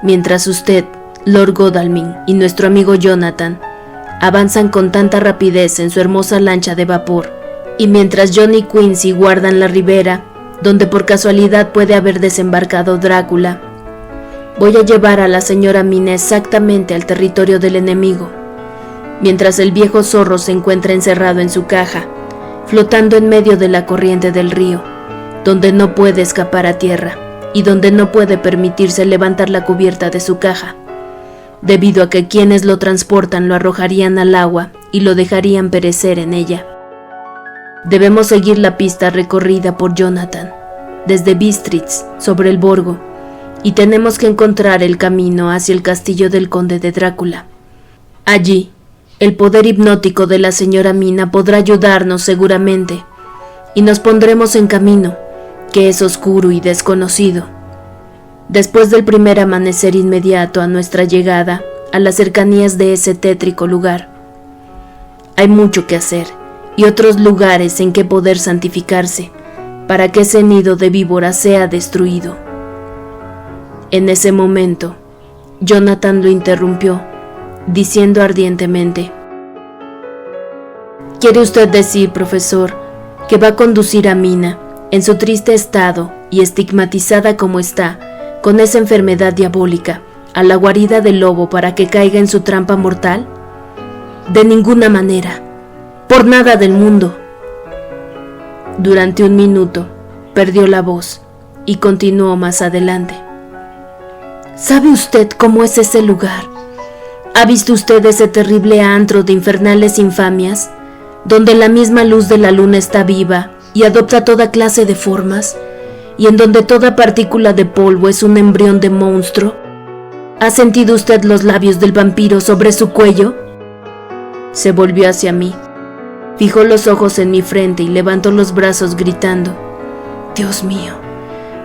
Mientras usted, Lord Godalming y nuestro amigo Jonathan avanzan con tanta rapidez en su hermosa lancha de vapor, y mientras John y Quincy guardan la ribera, donde por casualidad puede haber desembarcado Drácula, voy a llevar a la señora Mina exactamente al territorio del enemigo, mientras el viejo zorro se encuentra encerrado en su caja, flotando en medio de la corriente del río, donde no puede escapar a tierra y donde no puede permitirse levantar la cubierta de su caja, debido a que quienes lo transportan lo arrojarían al agua y lo dejarían perecer en ella. Debemos seguir la pista recorrida por Jonathan, desde Bistritz, sobre el Borgo, y tenemos que encontrar el camino hacia el castillo del conde de Drácula. Allí, el poder hipnótico de la señora Mina podrá ayudarnos seguramente, y nos pondremos en camino, que es oscuro y desconocido. Después del primer amanecer inmediato a nuestra llegada a las cercanías de ese tétrico lugar. Hay mucho que hacer y otros lugares en que poder santificarse para que ese nido de víboras sea destruido. En ese momento, Jonathan lo interrumpió, diciendo ardientemente: ¿Quiere usted decir, profesor, que va a conducir a Mina, en su triste estado y estigmatizada como está, con esa enfermedad diabólica, a la guarida del lobo para que caiga en su trampa mortal? De ninguna manera, por nada del mundo. Durante un minuto perdió la voz y continuó más adelante. ¿Sabe usted cómo es ese lugar? ¿Ha visto usted ese terrible antro de infernales infamias, donde la misma luz de la luna está viva y adopta toda clase de formas, y en donde toda partícula de polvo es un embrión de monstruo? ¿Ha sentido usted los labios del vampiro sobre su cuello? Se volvió hacia mí, fijó los ojos en mi frente y levantó los brazos gritando: «Dios mío,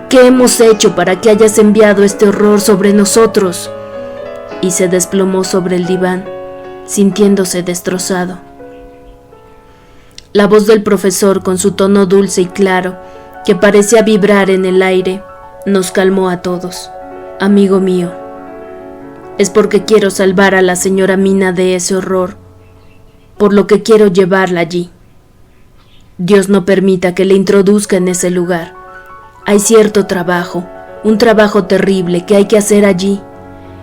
¿qué hemos hecho para que hayas enviado este horror sobre nosotros?», y se desplomó sobre el diván, sintiéndose destrozado. La voz del profesor, con su tono dulce y claro, que parecía vibrar en el aire, nos calmó a todos. «Amigo mío, es porque quiero salvar a la señora Mina de ese horror, por lo que quiero llevarla allí. Dios no permita que le introduzca en ese lugar. Hay cierto trabajo, un trabajo terrible que hay que hacer allí,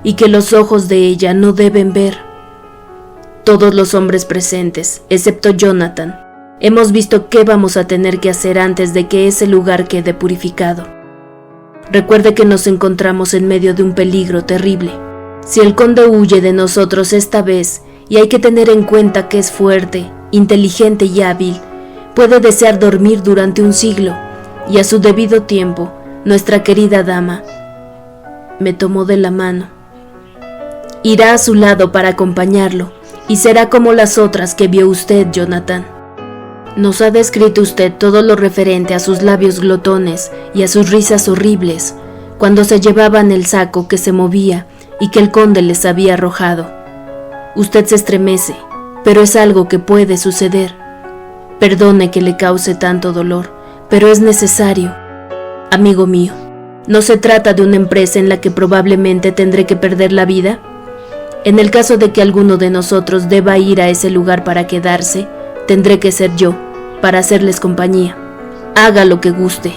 y que los ojos de ella no deben ver. Todos los hombres presentes, excepto Jonathan, hemos visto qué vamos a tener que hacer antes de que ese lugar quede purificado. Recuerde que nos encontramos en medio de un peligro terrible. Si el conde huye de nosotros esta vez, y hay que tener en cuenta que es fuerte, inteligente y hábil, puede desear dormir durante un siglo, y a su debido tiempo, nuestra querida dama me tomó de la mano. Irá a su lado para acompañarlo, y será como las otras que vio usted, Jonathan. Nos ha descrito usted todo lo referente a sus labios glotones y a sus risas horribles, cuando se llevaban el saco que se movía y que el conde les había arrojado. Usted se estremece, pero es algo que puede suceder. Perdone que le cause tanto dolor, pero es necesario. Amigo mío, ¿no se trata de una empresa en la que probablemente tendré que perder la vida? En el caso de que alguno de nosotros deba ir a ese lugar para quedarse, tendré que ser yo, para hacerles compañía. Haga lo que guste»,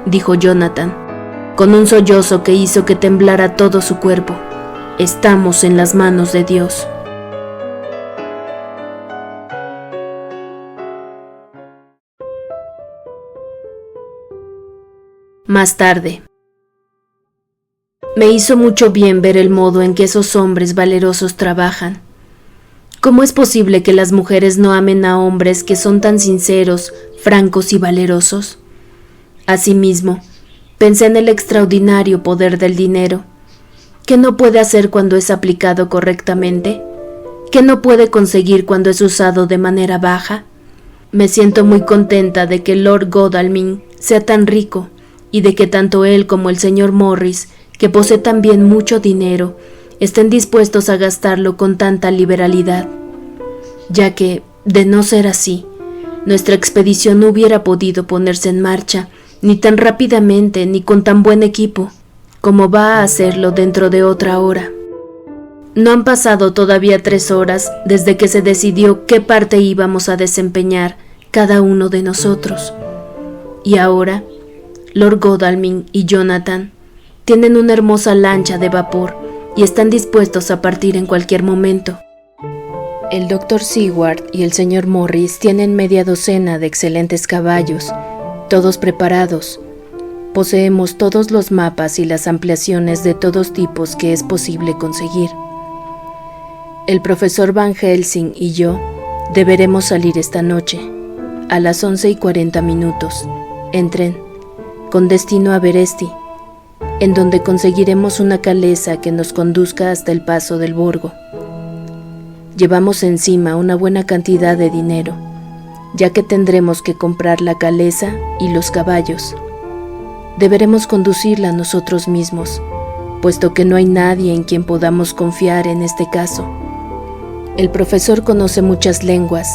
dijo Jonathan, con un sollozo que hizo que temblara todo su cuerpo. «Estamos en las manos de Dios». Más tarde. Me hizo mucho bien ver el modo en que esos hombres valerosos trabajan. ¿Cómo es posible que las mujeres no amen a hombres que son tan sinceros, francos y valerosos? Asimismo, pensé en el extraordinario poder del dinero. ¿Qué no puede hacer cuando es aplicado correctamente? ¿Qué no puede conseguir cuando es usado de manera baja? Me siento muy contenta de que Lord Godalming sea tan rico y de que tanto él como el señor Morris, que posee también mucho dinero, estén dispuestos a gastarlo con tanta liberalidad, ya que, de no ser así, nuestra expedición no hubiera podido ponerse en marcha, ni tan rápidamente ni con tan buen equipo, como va a hacerlo dentro de otra hora. No han pasado todavía 3 horas desde que se decidió qué parte íbamos a desempeñar cada uno de nosotros, y ahora Lord Godalming y Jonathan tienen una hermosa lancha de vapor y están dispuestos a partir en cualquier momento. El Dr. Seward y el señor Morris tienen media docena de excelentes caballos, todos preparados. Poseemos todos los mapas y las ampliaciones de todos tipos que es posible conseguir. El profesor Van Helsing y yo deberemos salir esta noche, a las 11:40, en tren, con destino a Beresti, en donde conseguiremos una calesa que nos conduzca hasta el paso del Borgo. Llevamos encima una buena cantidad de dinero, ya que tendremos que comprar la calesa y los caballos. Deberemos conducirla nosotros mismos, puesto que no hay nadie en quien podamos confiar en este caso. El profesor conoce muchas lenguas,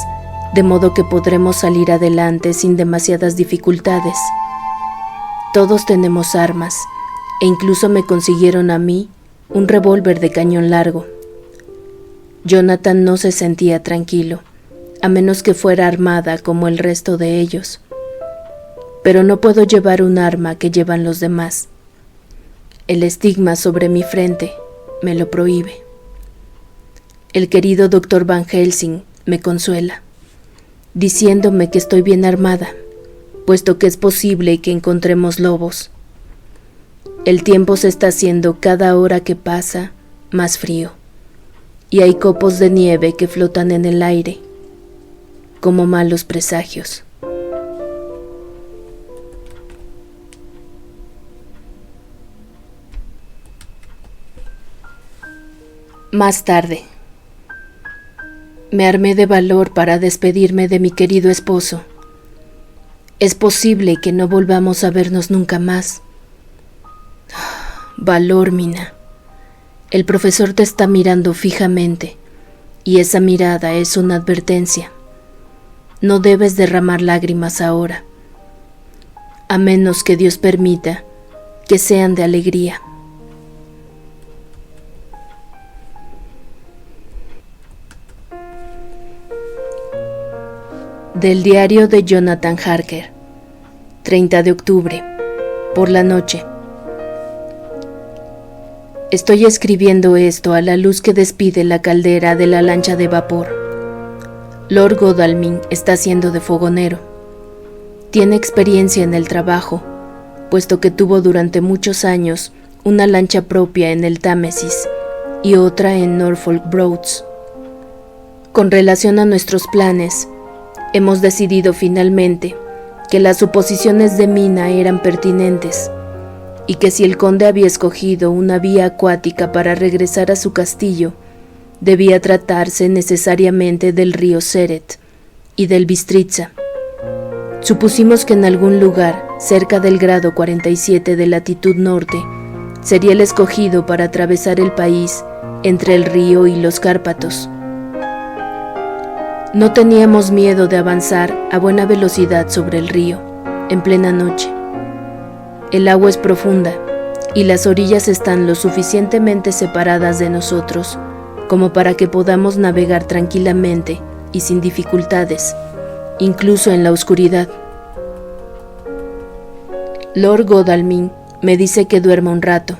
de modo que podremos salir adelante sin demasiadas dificultades. Todos tenemos armas, e incluso me consiguieron a mí un revólver de cañón largo. Jonathan no se sentía tranquilo, a menos que fuera armada como el resto de ellos. Pero no puedo llevar un arma que llevan los demás. El estigma sobre mi frente me lo prohíbe. El querido Dr. Van Helsing me consuela. diciéndome que estoy bien armada, puesto que es posible que encontremos lobos. El tiempo se está haciendo cada hora que pasa más frío, y hay copos de nieve que flotan en el aire, como malos presagios. Más tarde, me armé de valor para despedirme de mi querido esposo. Es posible que no volvamos a vernos nunca más. Valor, Mina. El profesor te está mirando fijamente, y esa mirada es una advertencia. No debes derramar lágrimas ahora, a menos que Dios permita que sean de alegría. Del diario de Jonathan Harker, 30 de octubre, por la noche. Estoy escribiendo esto a la luz que despide la caldera de la lancha de vapor. Lord Godalming está haciendo de fogonero. Tiene experiencia en el trabajo, puesto que tuvo durante muchos años una lancha propia en el Támesis y otra en Norfolk Broads. Con relación a nuestros planes, hemos decidido finalmente que las suposiciones de Mina eran pertinentes y que si el conde había escogido una vía acuática para regresar a su castillo, debía tratarse necesariamente del río Seret y del Bistritza. Supusimos que en algún lugar, cerca del grado 47 de latitud norte, sería el escogido para atravesar el país entre el río y los Cárpatos. No teníamos miedo de avanzar a buena velocidad sobre el río, en plena noche. El agua es profunda y las orillas están lo suficientemente separadas de nosotros como para que podamos navegar tranquilamente y sin dificultades, incluso en la oscuridad. Lord Godalming me dice que duerma un rato,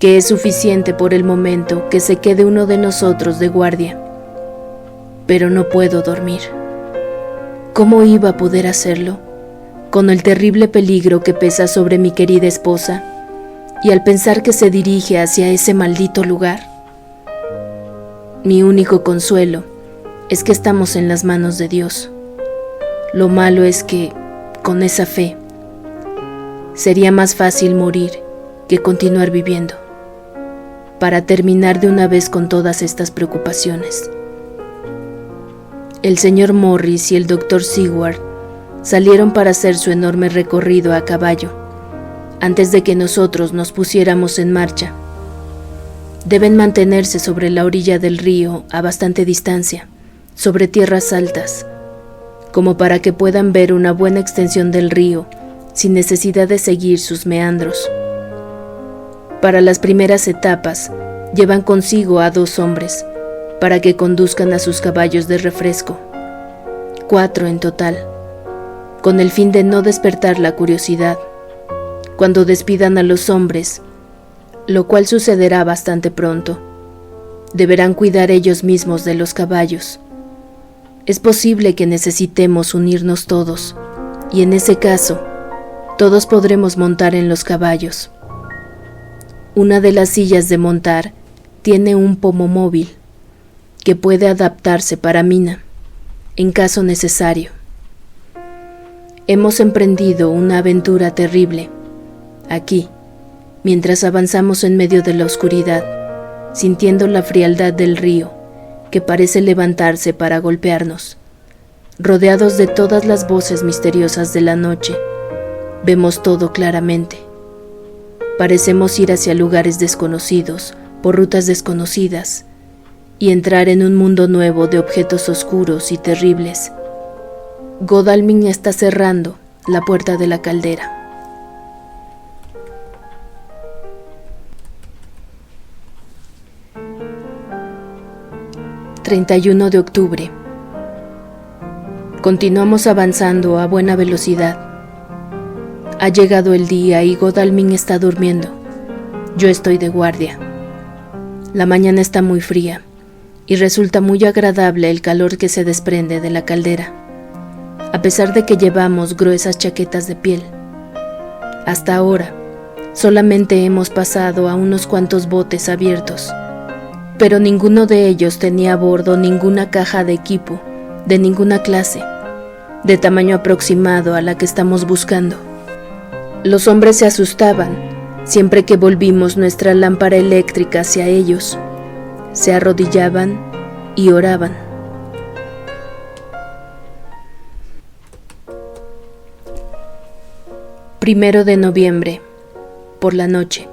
que es suficiente por el momento que se quede uno de nosotros de guardia. Pero no puedo dormir. ¿Cómo iba a poder hacerlo? Con el terrible peligro que pesa sobre mi querida esposa, y al pensar que se dirige hacia ese maldito lugar. Mi único consuelo es que estamos en las manos de Dios. Lo malo es que, con esa fe, sería más fácil morir que continuar viviendo, para terminar de una vez con todas estas preocupaciones. El señor Morris y el doctor Seward salieron para hacer su enorme recorrido a caballo, antes de que nosotros nos pusiéramos en marcha. Deben mantenerse sobre la orilla del río a bastante distancia, sobre tierras altas, como para que puedan ver una buena extensión del río sin necesidad de seguir sus meandros. Para las primeras etapas, llevan consigo a 2 hombres, para que conduzcan a sus caballos de refresco, 4 en total, con el fin de no despertar la curiosidad. Cuando despidan a los hombres, lo cual sucederá bastante pronto, deberán cuidar ellos mismos de los caballos. Es posible que necesitemos unirnos todos, y en ese caso, todos podremos montar en los caballos. Una de las sillas de montar tiene un pomo móvil, que puede adaptarse para Mina, en caso necesario. Hemos emprendido una aventura terrible, aquí, mientras avanzamos en medio de la oscuridad, sintiendo la frialdad del río, que parece levantarse para golpearnos. Rodeados de todas las voces misteriosas de la noche, vemos todo claramente. Parecemos ir hacia lugares desconocidos, por rutas desconocidas, y entrar en un mundo nuevo de objetos oscuros y terribles. Godalming está cerrando la puerta de la caldera. ...31 de octubre... Continuamos avanzando a buena velocidad. Ha llegado el día y Godalming está durmiendo. Yo estoy de guardia. La mañana está muy fría y resulta muy agradable el calor que se desprende de la caldera. a pesar de que llevamos gruesas chaquetas de piel. Hasta ahora, solamente hemos pasado a unos cuantos botes abiertos, pero ninguno de ellos tenía a bordo ninguna caja de equipo, de ninguna clase, de tamaño aproximado a la que estamos buscando. Los hombres se asustaban siempre que volvimos nuestra lámpara eléctrica hacia ellos. Se arrodillaban y oraban. Primero de noviembre, por la noche.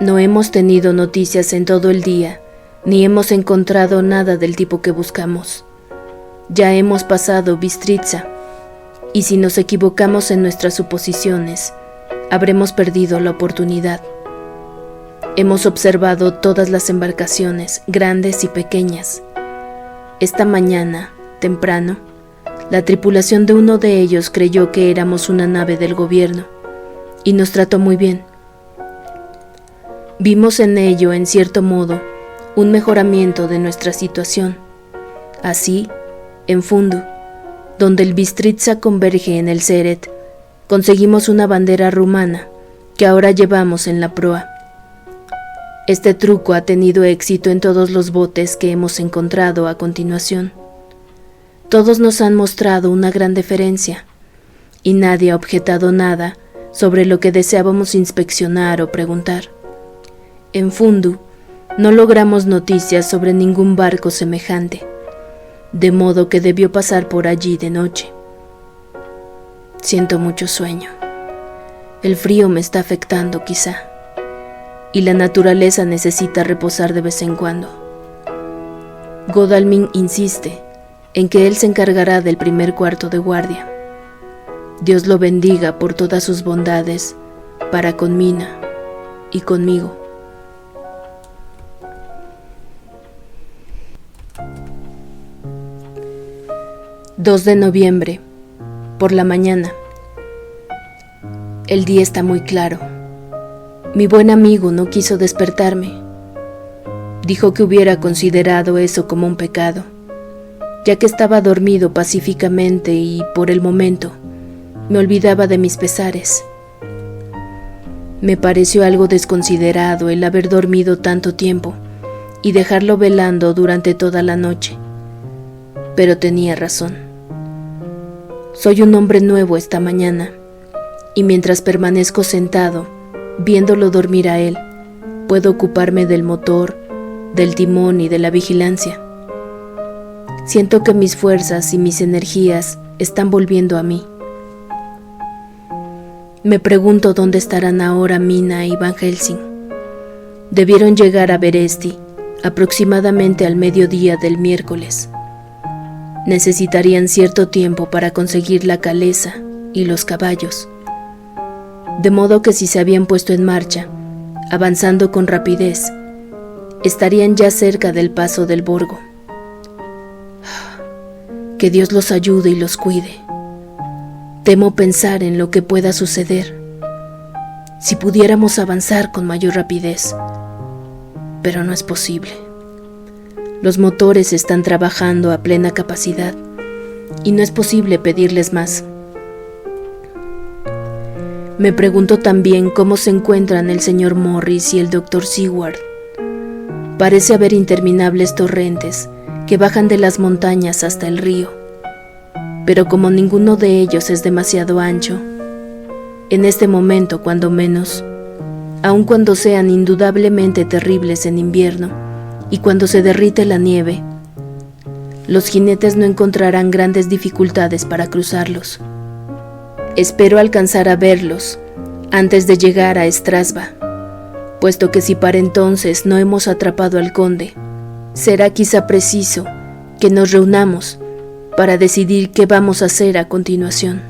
No hemos tenido noticias en todo el día, ni hemos encontrado nada del tipo que buscamos. Ya hemos pasado Bistritza, y si nos equivocamos en nuestras suposiciones, habremos perdido la oportunidad. Hemos observado todas las embarcaciones, grandes y pequeñas. Esta mañana, temprano, la tripulación de uno de ellos creyó que éramos una nave del gobierno, y nos trató muy bien. Vimos en ello, en cierto modo, un mejoramiento de nuestra situación. Así, en Fundu, donde el Bistritza converge en el Seret, conseguimos una bandera rumana que ahora llevamos en la proa. Este truco ha tenido éxito en todos los botes que hemos encontrado a continuación. Todos nos han mostrado una gran deferencia, y nadie ha objetado nada sobre lo que deseábamos inspeccionar o preguntar. En Fundu no logramos noticias sobre ningún barco semejante, de modo que debió pasar por allí de noche. Siento mucho sueño. El frío me está afectando quizá, y la naturaleza necesita reposar de vez en cuando. Godalming insiste en que él se encargará del primer cuarto de guardia. Dios lo bendiga por todas sus bondades para con Mina y conmigo. «2 de noviembre, por la mañana. El día está muy claro. Mi buen amigo no quiso despertarme. Dijo que hubiera considerado eso como un pecado, ya que estaba dormido pacíficamente y, por el momento, me olvidaba de mis pesares. Me pareció algo desconsiderado el haber dormido tanto tiempo y dejarlo velando durante toda la noche. Pero tenía razón. Soy un hombre nuevo esta mañana, y mientras permanezco sentado, viéndolo dormir a él, puedo ocuparme del motor, del timón y de la vigilancia. Siento que mis fuerzas y mis energías están volviendo a mí. Me pregunto dónde estarán ahora Mina y Van Helsing. Debieron llegar a Beresti aproximadamente al mediodía del miércoles. Necesitarían cierto tiempo para conseguir la calesa y los caballos, de modo que si se habían puesto en marcha, avanzando con rapidez, estarían ya cerca del paso del Borgo. Que Dios los ayude y los cuide. Temo pensar en lo que pueda suceder, si pudiéramos avanzar con mayor rapidez, pero no es posible. Los motores están trabajando a plena capacidad y no es posible pedirles más. Me pregunto también cómo se encuentran el señor Morris y el Dr. Seward. Parece haber interminables torrentes que bajan de las montañas hasta el río, pero como ninguno de ellos es demasiado ancho, en este momento cuando menos, aun cuando sean indudablemente terribles en invierno y cuando se derrite la nieve, los jinetes no encontrarán grandes dificultades para cruzarlos. Espero alcanzar a verlos antes de llegar a Strasba, puesto que si para entonces no hemos atrapado al conde, será quizá preciso que nos reunamos para decidir qué vamos a hacer a continuación.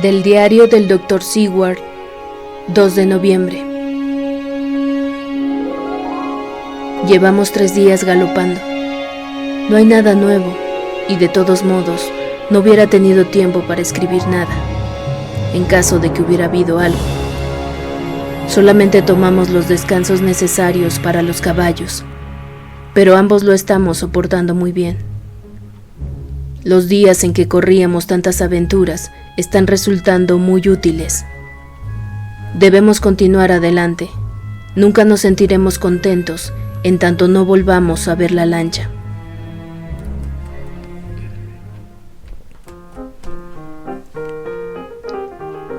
Del diario del Dr. Seward, 2 de noviembre. Llevamos 3 días galopando. No hay nada nuevo, y de todos modos, no hubiera tenido tiempo para escribir nada, en caso de que hubiera habido algo. Solamente tomamos los descansos necesarios para los caballos, pero ambos lo estamos soportando muy bien. Los días en que corríamos tantas aventuras están resultando muy útiles. Debemos continuar adelante. Nunca nos sentiremos contentos en tanto no volvamos a ver la lancha.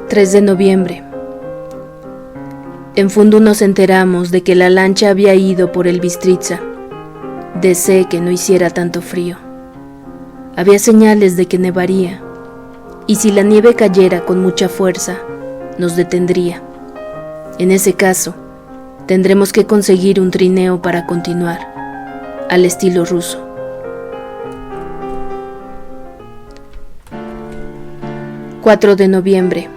«3 de noviembre. En Fundu nos enteramos de que la lancha había ido por el Bistritza. Deseé que no hiciera tanto frío. Había señales de que nevaría, y si la nieve cayera con mucha fuerza, nos detendría. En ese caso, tendremos que conseguir un trineo para continuar, al estilo ruso. «4 de noviembre.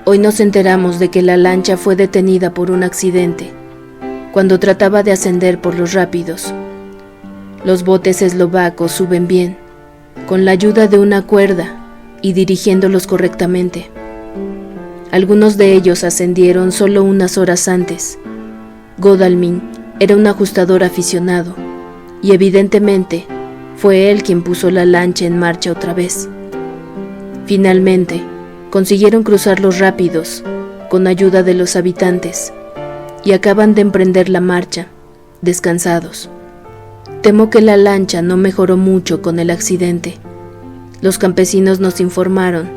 Hoy nos enteramos de que la lancha fue detenida por un accidente, cuando trataba de ascender por los rápidos. Los botes eslovacos suben bien, con la ayuda de una cuerda y dirigiéndolos correctamente. Algunos de ellos ascendieron solo unas horas antes. Godalming era un ajustador aficionado, y evidentemente fue él quien puso la lancha en marcha otra vez. Finalmente, consiguieron cruzar los rápidos, con ayuda de los habitantes, y acaban de emprender la marcha, descansados. Temo que la lancha no mejoró mucho con el accidente. Los campesinos nos informaron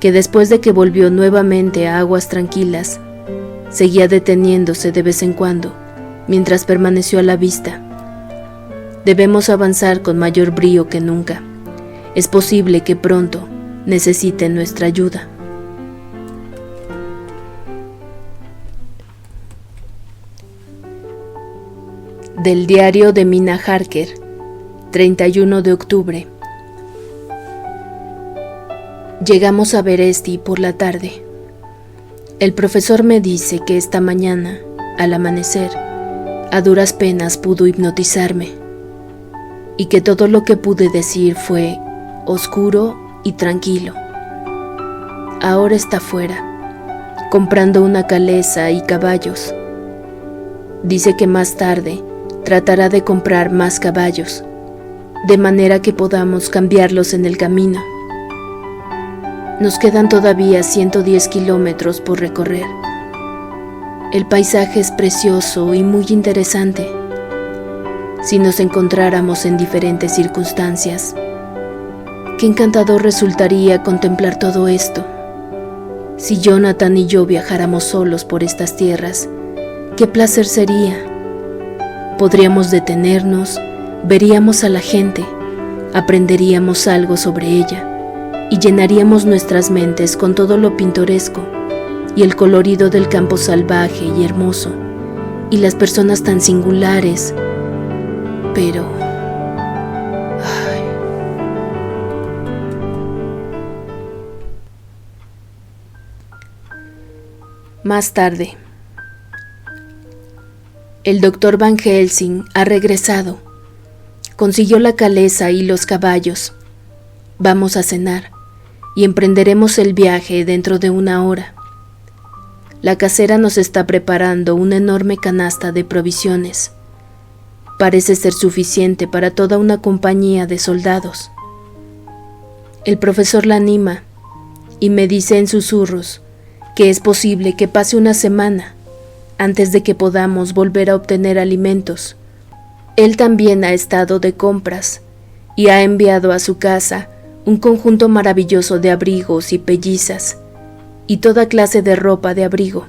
que después de que volvió nuevamente a aguas tranquilas, seguía deteniéndose de vez en cuando, mientras permaneció a la vista. Debemos avanzar con mayor brío que nunca. Es posible que pronto necesiten nuestra ayuda». Del diario de Mina Harker, 31 de octubre. Llegamos a Beresti por la tarde. El profesor me dice que esta mañana, al amanecer, a duras penas pudo hipnotizarme, y que todo lo que pude decir fue oscuro y tranquilo. Ahora está fuera, comprando una calesa y caballos. Dice que más tarde tratará de comprar más caballos, de manera que podamos cambiarlos en el camino. Nos quedan todavía 110 kilómetros por recorrer. El paisaje es precioso y muy interesante. Si nos encontráramos en diferentes circunstancias, qué encantador resultaría contemplar todo esto. Si Jonathan y yo viajáramos solos por estas tierras, qué placer sería. Podríamos detenernos, veríamos a la gente, aprenderíamos algo sobre ella y llenaríamos nuestras mentes con todo lo pintoresco y el colorido del campo salvaje y hermoso y las personas tan singulares, pero... Más tarde. El doctor Van Helsing ha regresado. Consiguió la calesa y los caballos. Vamos a cenar y emprenderemos el viaje dentro de 1 hora. La casera nos está preparando una enorme canasta de provisiones. Parece ser suficiente para toda una compañía de soldados. El profesor la anima y me dice en susurros que es posible que pase una semana antes de que podamos volver a obtener alimentos. Él también ha estado de compras y ha enviado a su casa un conjunto maravilloso de abrigos y pellizas y toda clase de ropa de abrigo.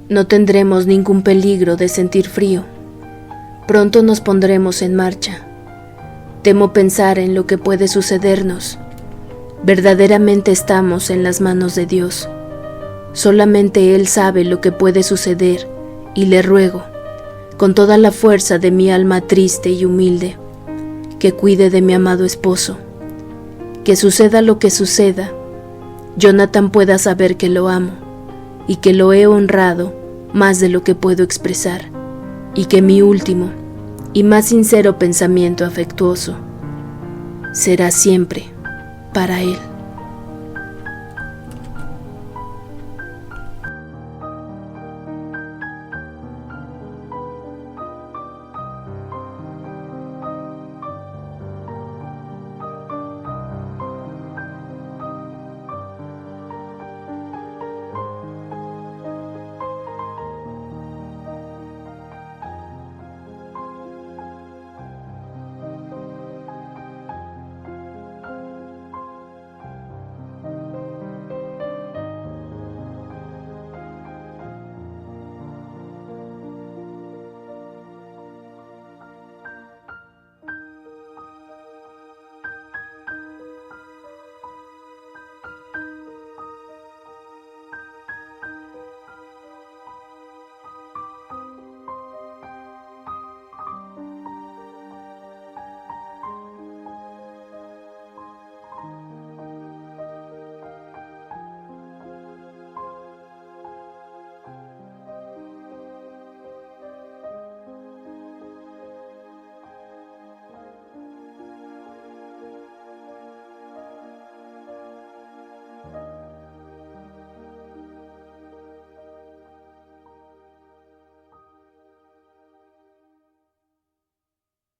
No tendremos ningún peligro de sentir frío. Pronto nos pondremos en marcha. Temo pensar en lo que puede sucedernos. Verdaderamente estamos en las manos de Dios. Solamente Él sabe lo que puede suceder y le ruego, con toda la fuerza de mi alma triste y humilde, que cuide de mi amado esposo. Que suceda lo que suceda, Jonathan pueda saber que lo amo y que lo he honrado más de lo que puedo expresar, y que mi último y más sincero pensamiento afectuoso será siempre para él.